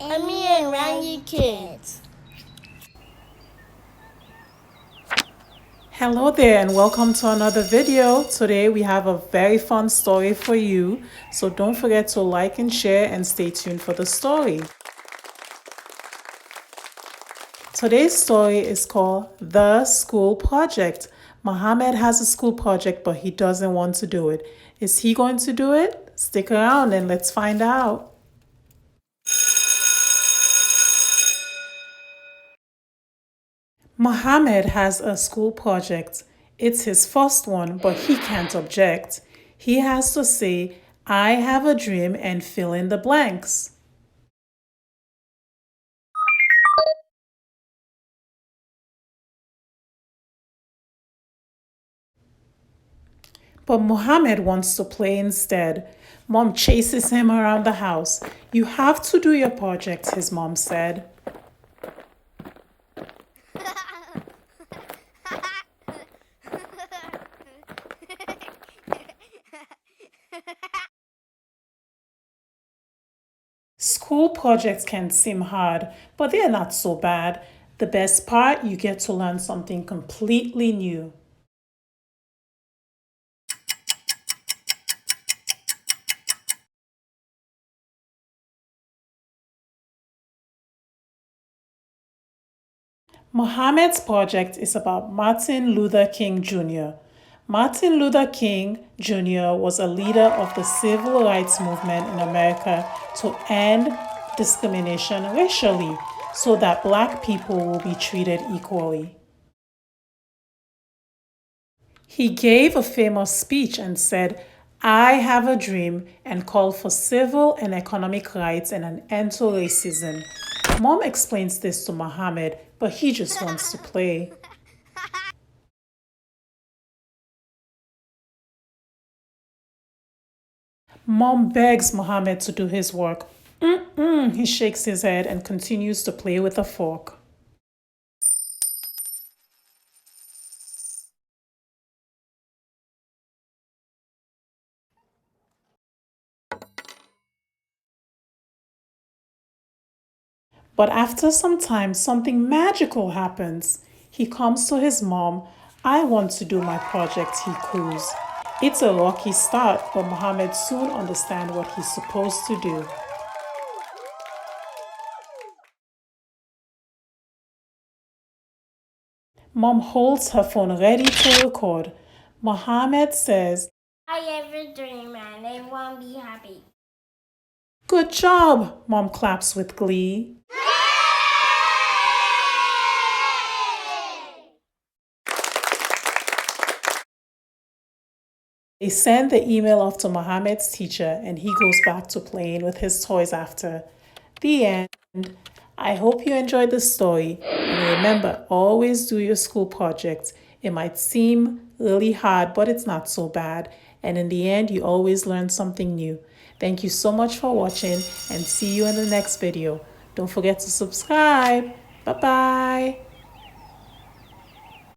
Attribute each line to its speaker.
Speaker 1: Amy and Randy Kids.
Speaker 2: Hello there and welcome to another video. Today we have a very fun story for you. So don't forget to like and share and stay tuned for the story. Today's story is called The School Project. Mohamed has a school project but he doesn't want to do it. Is he going to do it? Stick around and let's find out. Mohamed has a school project. It's his first one, but he can't object. He has to say, I have a dream and fill in the blanks. But Mohamed wants to play instead. Mom chases him around the house. You have to do your project, his mom said. School projects can seem hard, but they're not so bad. The best part, you get to learn something completely new. Mohamed's project is about Martin Luther King Jr. Martin Luther King Jr. was a leader of the civil rights movement in America to end discrimination racially so that Black people will be treated equally. He gave a famous speech and said, I have a dream, and called for civil and economic rights and an end to racism. Mom explains this to Mohamed, but he just wants to play. Mom begs Mohamed to do his work. He shakes his head and continues to play with a fork. But after some time, something magical happens. He comes to his mom. I want to do my project, he coos. It's a rocky start, but Mohamed soon understands what he's supposed to do. Mom holds her phone ready to record. Mohamed says,
Speaker 1: I have a dream and I want to be happy.
Speaker 2: Good job! Mom claps with glee. They send the email off to Mohamed's teacher and he goes back to playing with his toys after. The end. I hope you enjoyed the story. And remember, always do your school projects. It might seem really hard, but it's not so bad. And in the end, you always learn something new. Thank you so much for watching and see you in the next video. Don't forget to subscribe. Bye-bye.